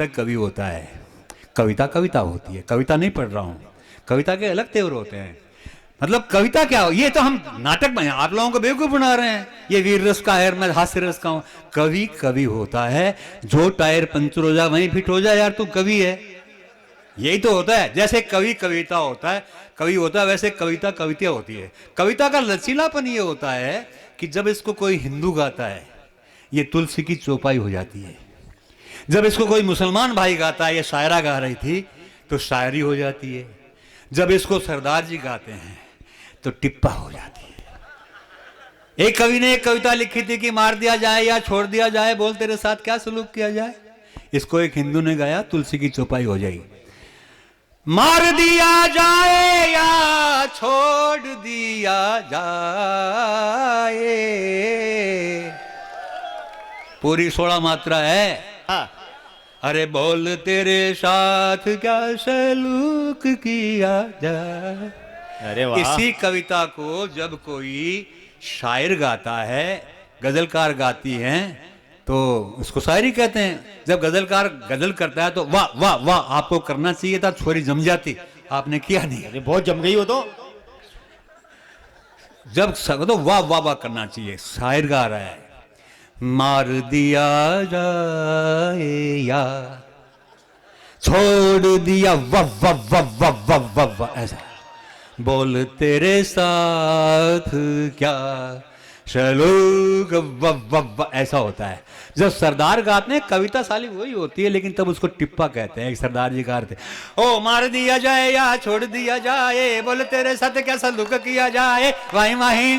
मिलता कवि होता है, कविता कविता होती है। कविता नहीं पढ़ रहा हूँ, कविता के अलग तेवर होते हैं। मतलब कविता क्या हो, ये तो हम नाटक में आप लोगों को बेवकूफ बना रहे हैं। ये वीर रस का है, मैं हास्य रस का हूं। कवि कवि होता है, जो टायर पंचर हो जाए वहीं फिट हो जाए, यार तू कवि है। यही तो होता है। जैसे कवि कविता होता है, कवि होता है, वैसे कविता कविता होती है। कविता का लचीलापन ये होता है कि जब इसको कोई हिंदू गाता है, ये तुलसी की चौपाई हो जाती है। जब इसको कोई मुसलमान भाई गाता है, ये शायरा गा रही थी, तो शायरी हो जाती है। जब इसको सरदार जी गाते हैं तो टिप्पा हो जाती है। एक कवि ने एक कविता लिखी थी कि मार दिया जाए या छोड़ दिया जाए, बोल तेरे साथ क्या सलूक किया जाए। इसको एक हिंदू ने गाया, तुलसी की चौपाई हो जाएगी। मार दिया जाए या छोड़ दिया जाए, पूरी 16 मात्रा है। हाँ। अरे बोल तेरे साथ क्या सलूक किया जाए। अरे वाह। इसी कविता को जब कोई शायर गाता है, गजलकार गाती हैं, तो उसको शायरी कहते हैं। जब गजलकार गजल करता है तो वाह वाह वाह, आपको करना चाहिए था, छोरी जम जाती, आपने किया नहीं। अरे बहुत जम गई हो तो। जब तो वाह वाह वाह करना चाहिए। शायर गा रहा है, मार दिया जाए या छोड़ दिया वाह वाह वाह वाह वाह वाह वाह, ऐसा बोल तेरे साथ क्या सलूक वाह वाह वाह, ऐसा होता है। जब सरदार गाते हैं, कविता साली वही होती है, लेकिन तब उसको टिप्पा कहते हैं। एक सरदार जी गाते, ओ मार दिया जाए या छोड़ दिया जाए, बोल तेरे साथ क्या सलूक किया जाए, वाही वाही,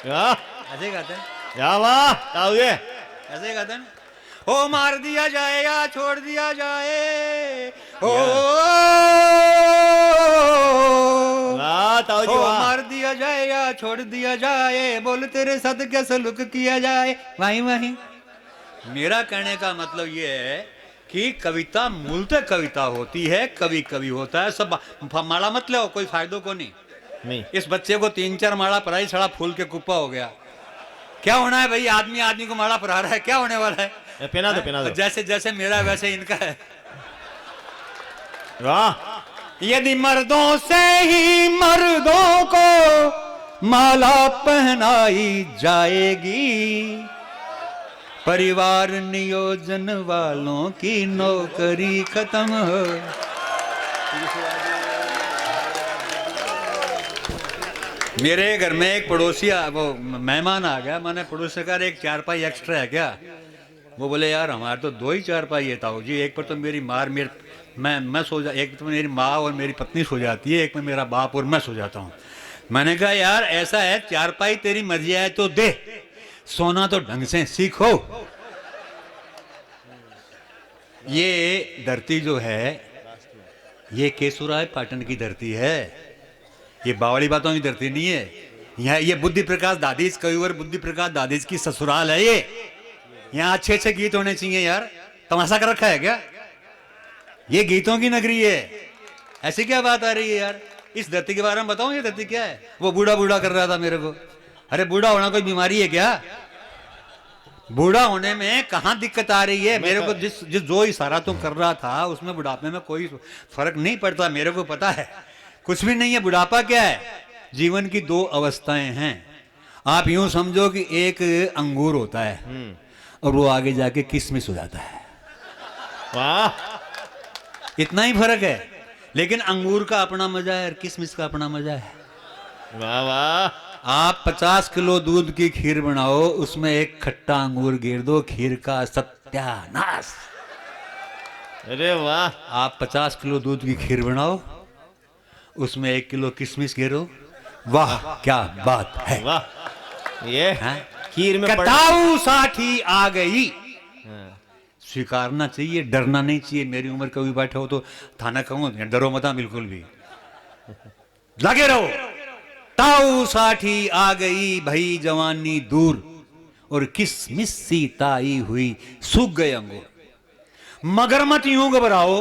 ऐसे गाते हैं। या वाह, ताऊ ये ऐसे गाते हैं। ओ मार दिया जाए या छोड़ दिया जाए, ओ वाह ताऊ जी ओ वाह। मार दिया जाए या छोड़ दिया जाए, बोल तेरे साथ क्या सलूक किया जाए, वहीं वहीं। मेरा कहने का मतलब ये है कि कविता मूलतः कविता होती है, कवि कवि होता है। सब माला मत लो, कोई फायदों को नहीं। इस बच्चे को 3-4 माला पढ़ाई, सड़ा फूल के कुप्पा हो गया। क्या होना है भाई, आदमी आदमी को माला पढ़ा रहा है, क्या होने वाला है? पहना दो। जैसे जैसे मेरा वैसे इनका है। वाह। यदि मर्दों से ही मर्दों को माला पहनाई जाएगी, परिवार नियोजन वालों की नौकरी खत्म हो। मेरे घर में एक पड़ोसी वो मेहमान आ गया। मैंने पड़ोसी से कहा एक चारपाई एक्स्ट्रा है क्या? वो बोले यार हमारे तो 2 ही चारपाई है ताऊ जी, एक पर तो मेरी मैं सो जा, एक तो मेरी माँ और मेरी पत्नी सो जाती है, एक में मेरा बाप और मैं सो जाता हूँ। मैंने कहा यार ऐसा है, चारपाई तेरी मर्जी है तो दे, सोना तो ढंग से सीखो। ये धरती जो है, ये केशुराय पाटन की धरती है, ये बावली बातों की धरती नहीं है। यहाँ ये बुद्धि प्रकाश दादीज, कविवर बुद्धि प्रकाश दादीज की ससुराल है ये। यहाँ अच्छे अच्छे गीत होने चाहिए यार, तमाशा कर रखा है क्या? ये गीतों की नगरी है। ऐसी क्या बात आ रही है यार? इस धरती के बारे में बताऊं, ये धरती क्या है? वो बूढ़ा बूढ़ा कर रहा था मेरे को। अरे बूढ़ा होना कोई बीमारी है क्या? बूढ़ा होने में कहाँ दिक्कत आ रही है? मेरे को जिस जो इशारा तो कर रहा था उसमें बुढ़ापे में कोई फर्क नहीं पड़ता, मेरे को पता है। कुछ भी नहीं है। बुढ़ापा क्या है? जीवन की 2 अवस्थाएं हैं। आप यूं समझो कि एक अंगूर होता है और वो आगे जाके किशमिश हो जाता है। वाह, इतना ही फर्क है। लेकिन अंगूर का अपना मजा है और किशमिश का अपना मजा है। वाह वाह। आप 50 किलो दूध की खीर बनाओ, उसमें एक खट्टा अंगूर गिर दो, खीर का सत्यानाश। अरे वाह। आप 50 किलो दूध की खीर बनाओ, उसमें 1 किलो किशमिश गिरो, वाह क्या बात है। वाह। ये हाँ? खीर में कटाऊ साठी आ गई। स्वीकारना चाहिए, डरना नहीं चाहिए। मेरी उम्र कभी बैठे हो तो थाना कहूँ, डरो मत बिल्कुल भी, लगे रहो। ताऊ साठी आ गई, भई जवानी दूर, और किसमिस सी ताई हुई, सूख गए अंगूर। मगर मत यूं घबराओ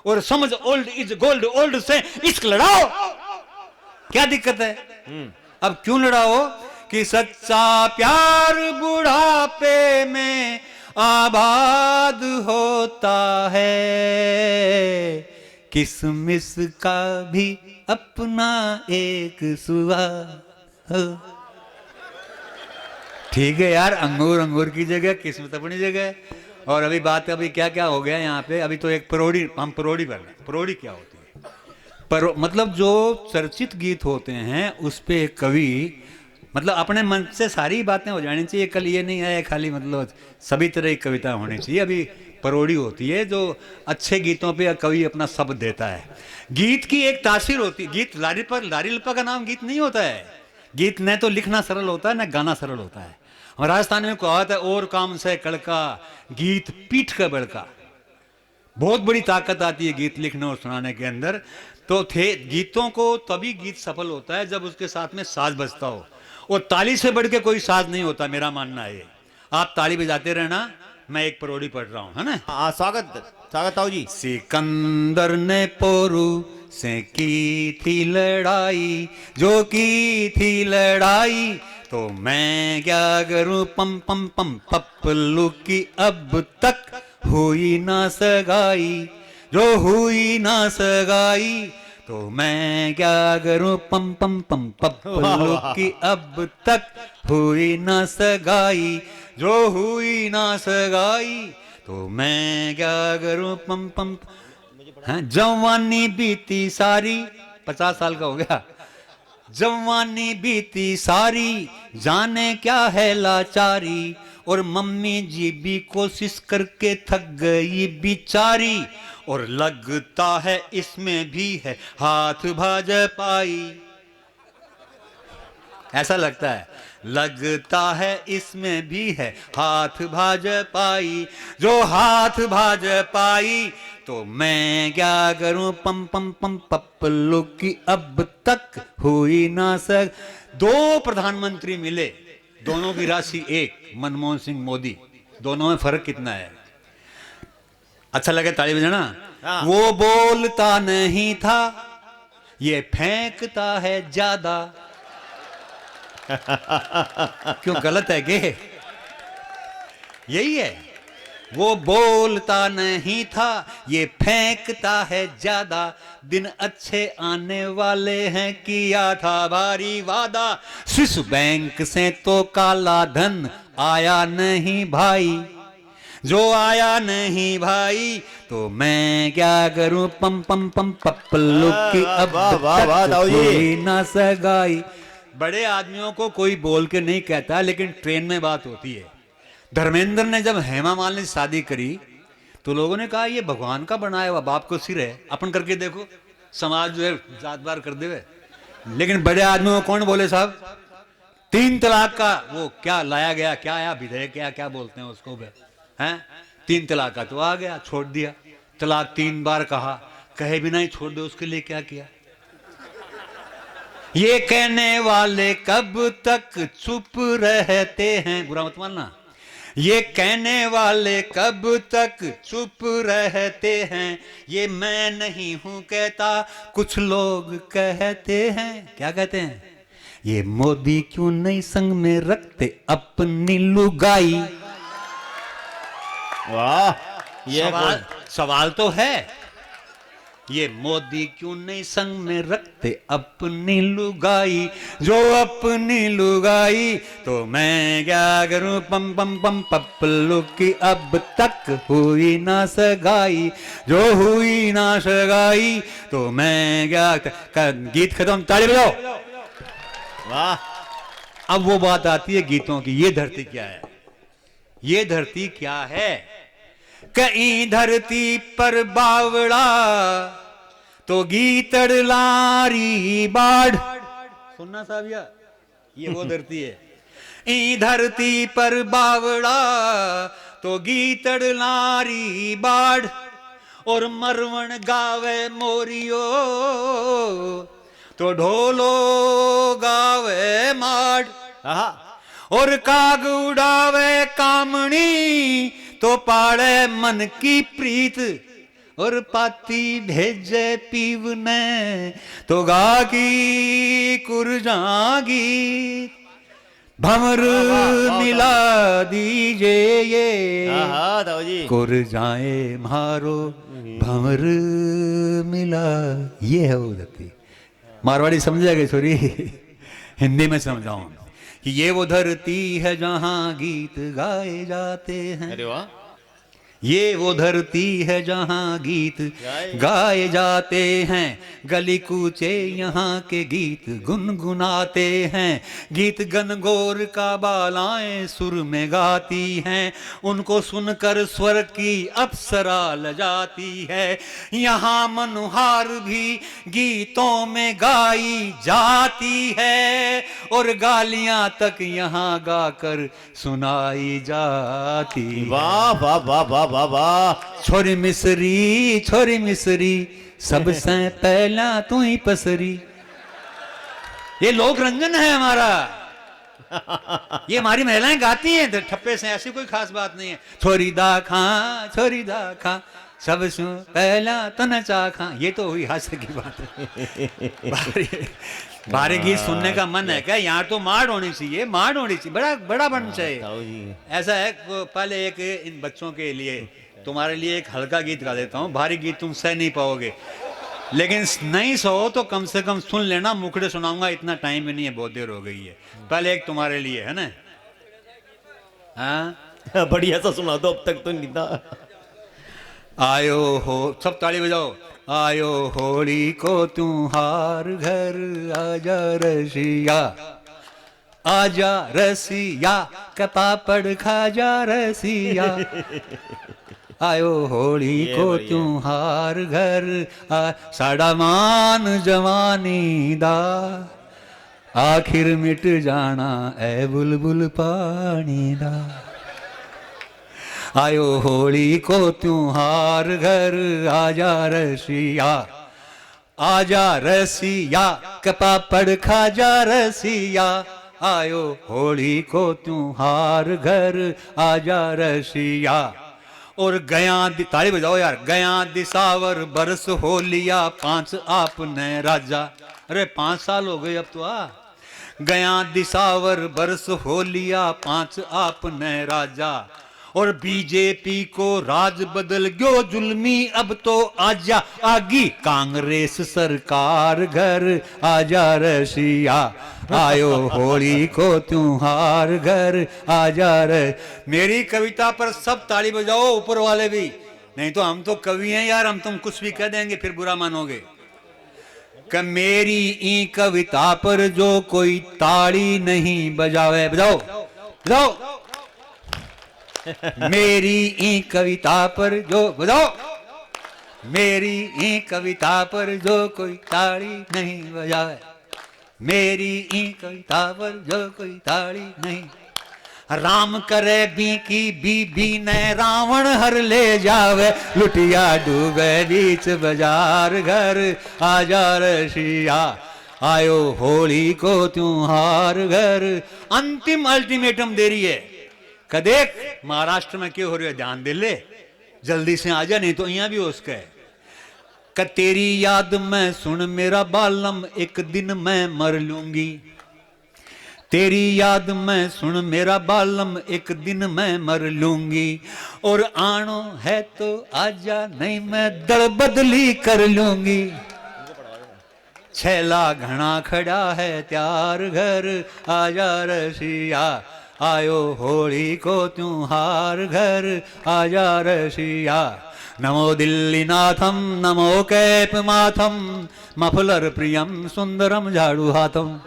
और समझ ओल्ड इज गोल्ड, ओल्ड से इश्क लड़ाओ। क्या दिक्कत है? अब क्यों लड़ाओ? कि सच्चा प्यार बुढ़ापे में आबाद होता है, किसमिस का भी अपना एक स्वाद। ठीक है यार, अंगूर अंगूर की जगह, किस्मत अपनी जगह। और अभी बात अभी क्या क्या हो गया यहाँ पे, अभी तो एक परोड़ी, हम परोड़ी पर हैं। परोड़ी क्या होती है? मतलब जो चर्चित गीत होते हैं उस पे एक कवि मतलब अपने मन से सारी बातें हो जानी चाहिए। कल ये नहीं आया खाली मतलब सभी तरह की कविता होनी चाहिए। अभी परोड़ी होती है जो अच्छे गीतों पे कवि अपना शब्द देता है। गीत की एक तासीर होती है। गीत लारी लप्पा का नाम गीत नहीं होता है। गीत न तो लिखना सरल होता है न गाना सरल होता है। हमारे राजस्थान में कहावत है, और काम से कड़का गीत पीठ का बड़का। बहुत बड़ी ताकत आती है गीत लिखने और सुनाने के अंदर। तो थे गीतों को तभी गीत सफल होता है जब उसके साथ में साज बजता हो, और ताली से बढ़ के कोई साज नहीं होता, मेरा मानना है ये। आप ताली बजाते रहना, मैं एक परोड़ी पढ़ रहा हूं, है ना। हाँ, स्वागत स्वागत ताऊ जी। सिकंदर ने पोरू से की थी लड़ाई, जो की थी लड़ाई तो मैं क्या करूं पम पम पम पप्पलू की अब तक हुई ना सगाई, जो हुई ना सगाई तो मैं क्या करूं पम पम पम पप्पलू की अब तक हुई ना सगाई, जो हुई ना सगाई तो मैं क्या करूं पम पम। हाँ, जवानी बीती सारी, 50 साल का हो गया। जवानी बीती सारी, जाने क्या है लाचारी, और मम्मी जी भी कोशिश करके थक गई बिचारी, और लगता है इसमें भी है हाथ भाजपाई। ऐसा लगता है, लगता है इसमें भी है हाथ भाजपाई, जो हाथ भाजपाई तो मैं क्या करूं पम पम पम पप्पलू की अब तक हुई ना सक। दो प्रधानमंत्री मिले, दोनों की राशि एक, मनमोहन सिंह मोदी, दोनों में फर्क कितना है? अच्छा लगे ताली बजाना। हाँ। वो बोलता नहीं था, ये फेंकता है ज्यादा। क्यों, गलत है के? यही है। वो बोलता नहीं था, ये फेंकता है ज्यादा, दिन अच्छे आने वाले हैं किया था भारी वादा, स्विस बैंक से तो काला धन आया नहीं भाई, जो आया नहीं भाई तो मैं क्या करूं पम पम पम पप्पलू की अब वाह, वाह, वाह, तक दाऊ जी। हुई ना सगाई। बड़े आदमियों को कोई बोल के नहीं कहता, लेकिन ट्रेन में बात होती है। धर्मेंद्र ने जब हेमा मालिनी से शादी करी तो लोगों ने कहा ये भगवान का बनाया हुआ बाप को सिर है, अपन करके देखो, समाज जो है जात बार कर देवे। लेकिन बड़े आदमियों को कौन बोले साहब? 3 तलाक का वो क्या लाया गया, क्या आया विधेयक, क्या क्या बोलते हैं उसको हैं, 3 तलाक का तो आ गया, छोड़ दिया। तलाक 3 बार कहा, कहे भी नहीं छोड़ दो, उसके लिए क्या किया? ये कहने वाले कब तक चुप रहते हैं, बुरा मत मानना, ये कहने वाले कब तक चुप रहते हैं, ये मैं नहीं हूं कहता, कुछ लोग कहते हैं। क्या कहते हैं? ये मोदी क्यों नहीं संग में रखते अपनी लुगाई। वाह, ये सवाल तो है, ये मोदी क्यों नहीं संग में रखते अपनी लुगाई, जो अपनी लुगाई तो मैं क्या करूं पम पम पम पप्पलू की अब तक हुई ना सगाई, जो हुई ना सगाई तो मैं क्या। गीत खत्म, ताली बजाओ। वाह। अब वो बात आती है गीतों की। ये धरती क्या है? ये धरती क्या है? कहीं धरती पर बावड़ा तो गीतड़ लारी बाढ़। सुनना साहब, ये वो धरती है। ई धरती पर बावड़ा तो गीतड़ लारी बाढ़, और मरवण गावे मोरियो तो ढोलो गावे माड़, और काग उड़ावे कामणी तो पाड़े मन की प्रीत, और पाती भेजे पीवने तो गा की कुरजागी। भंवर मिला दीजिए ये हाँ हाँ ताऊ जी कुर जाए मारो भंवर मिला, ये है वो धरती। मारवाड़ी समझेगा छोरी, हिंदी में समझाऊं कि ये वो धरती है जहां गीत गाए जाते हैं, अरे वाह ये वो धरती है जहां गीत गाए जाते हैं, गली कूचे यहाँ के गीत गुनगुनाते हैं, गीत गनगोर का बालाएं सुर में गाती हैं, उनको सुनकर स्वर की अप्सरा लजाती है, यहाँ मनुहार भी गीतों में गाई जाती है, और गालियां तक यहाँ गाकर सुनाई जाती है। वाह वाह वाह वाह वाह वाह छोरी मिसरी सबसे पहला तू ही पसरी। ये लोक रंजन है हमारा, ये हमारी महिलाएं गाती हैं ठप्पे से, ऐसी कोई खास बात नहीं है। छोरी दा खा सबसे पहला तो नचा खा, ये तो हुई हास्य की बात है। बारे गीत सुनने का मन है क्या? यहाँ तो मार होनी चाहिए, मार होनी चाहिए, बड़ा बड़ा बनना चाहिए। ताऊ जी ऐसा है, पहले एक इन बच्चों के लिए तुम्हारे लिए एक हल्का गीत गा देता हूँ, भारी गीत तुम सह नहीं पाओगे, लेकिन नहीं सहो तो कम से कम सुन लेना। मुखड़े सुनाऊंगा, इतना टाइम भी नहीं है, बहुत देर हो गई है। पहले एक तुम्हारे लिए है ना, हाँ बढ़िया सा सुना दो, अब तक तो नहीं था। आयो हो, सब ताली बजाओ। आयो होली को तुम्हार घर आजा रसिया, आजा रसिया का पापड़ खाजा रसिया, आयो होली को तुम्हार घर साड़ा मान जवानी दा, आखिर मिट जाना ए बुलबुल पानी दा। आयो होली को त्योहार घर आजा रसिया, आजा रसिया कपापड़ खाजा रसिया, आयो होली को त्योहार घर आजा रसिया। और गया ताली बजाओ यार। गया दिसावर बरस हो लिया 5 आपने राजा। अरे 5 साल हो गए अब तो। गया दिसावर बरस हो लिया 5 आपने राजा। और बीजेपी को राज बदल गयो जुल्मी, अब तो आजा आगी कांग्रेस सरकार घर आजा रसिया, आयो होली को त्योहार घर आजा रे। मेरी कविता पर सब ताली बजाओ, ऊपर वाले भी, नहीं तो हम तो कवि हैं यार, हम तुम कुछ भी कह देंगे फिर बुरा मानोगे। कि मेरी ई कविता पर जो कोई ताड़ी नहीं बजावे, बजाओ बजाओ। मेरी ई कविता पर जो, बजाओ, मेरी ई कविता पर जो कोई ताड़ी नहीं बजावे, मेरी ई कविता पर जो कोई ताड़ी नहीं। राम करे बीबी ने रावण हर ले जावे, लुटिया डूबे बीच बाजार घर आजा रसिया, आयो होली को त्योहार घर। अंतिम अल्टीमेटम दे रही है कि देख महाराष्ट्र में क्यों हो रही है, ध्यान दे ले, जल्दी से आ जा, नहीं तो यहाँ भी हो उसका है। कि तेरी याद में सुन मेरा बालम एक दिन मैं मर लूंगी, तेरी याद में सुन मेरा बालम एक दिन मैं मर लूंगी। और आनो है तो आजा, नहीं मैं दड़ बदली कर लूंगी। छैला घना खड़ा है त्यार घर आजा रसिया, आयो होली को त्योहार घर आजा रसिया। नमो दिल्ली नाथम नमो कैप माथम, मफलर प्रियम सुंदरम झाड़ू हाथम।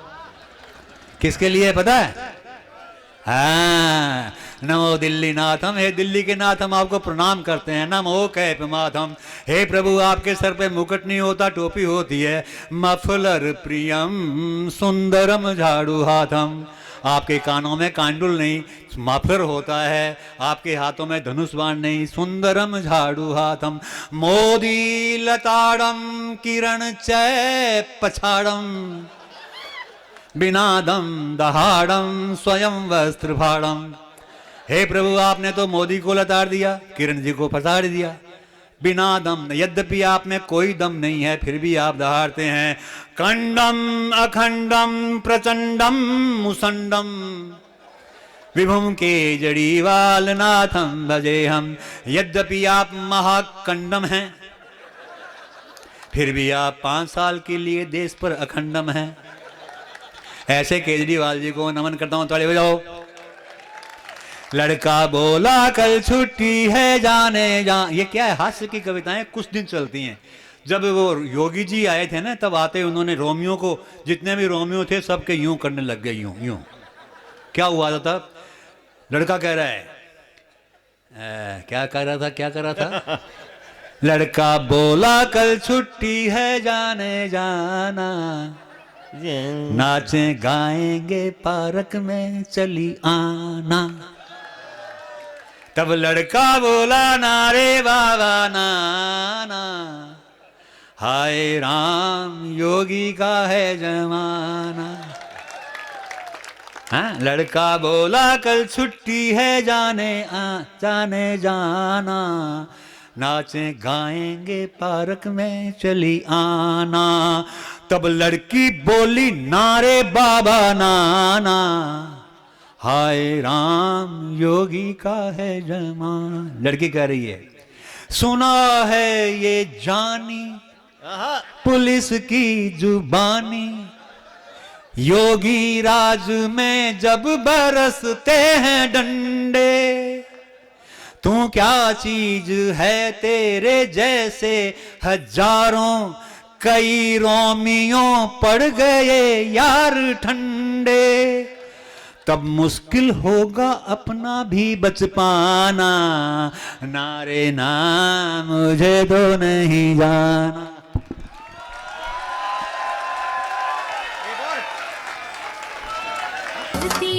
किसके लिए पता है? हाँ, नमो दिल्ली नाथम, हे दिल्ली के नाथ हम आपको प्रणाम करते हैं। नमो कैप माथम, हे प्रभु आपके सर पे मुकुट नहीं होता, टोपी होती है। मफलर प्रियम सुंदरम झाड़ू हाथम, आपके कानों में कांडुल नहीं, मफलर होता है। आपके हाथों में धनुष बाण नहीं, सुंदरम झाड़ू हाथम। मोदी लताड़म किरण चय पछाड़म, बिनादम दहाड़म स्वयं वस्त्र भाड़म। हे प्रभु आपने तो मोदी को लताड़ दिया, किरण जी को पछाड़ दिया। बिना दम, यद्यपि आप में कोई दम नहीं है फिर भी आप दहाड़ते हैं। खंडम अखंडम प्रचंडम मुसंडम, विभुम केजरीवाल नाथम भजे हम। यद्यपि आप महाकंडम हैं, फिर भी आप 5 साल के लिए देश पर अखंडम हैं। ऐसे केजरीवाल जी को नमन करता हूं, ताली बजाओ। लड़का बोला कल छुट्टी है जाने जा। ये क्या है, हास्य की कविताएं कुछ दिन चलती हैं। जब वो योगी जी आए थे ना, तब आते उन्होंने रोमियो को, जितने भी रोमियो थे सबके यूं करने लग गए, यूं यूं। क्या हुआ था तब? लड़का कह रहा है, क्या कह रहा था, क्या कर रहा था? लड़का बोला कल छुट्टी है जाने जाना, नाचे गाएंगे पार्क में चली आना। तब लड़का बोला नारे बाबा नाना, हाय राम योगी का है जमाना। हाँ, लड़का बोला कल छुट्टी है जाने जाना, नाचे गाएंगे पार्क में चली आना। तब लड़की बोली नारे बाबा नाना, हाय राम योगी का है जमान। लड़की कह रही है, सुना है ये जानी पुलिस की जुबानी, योगी राज में जब बरसते हैं डंडे, तू क्या चीज है तेरे जैसे हजारों कई रोमियों पड़ गए यार ठंडे। तब मुश्किल होगा अपना भी बच पाना, नारे ना मुझे तो नहीं जाना।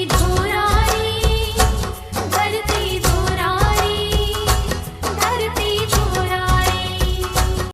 धोरा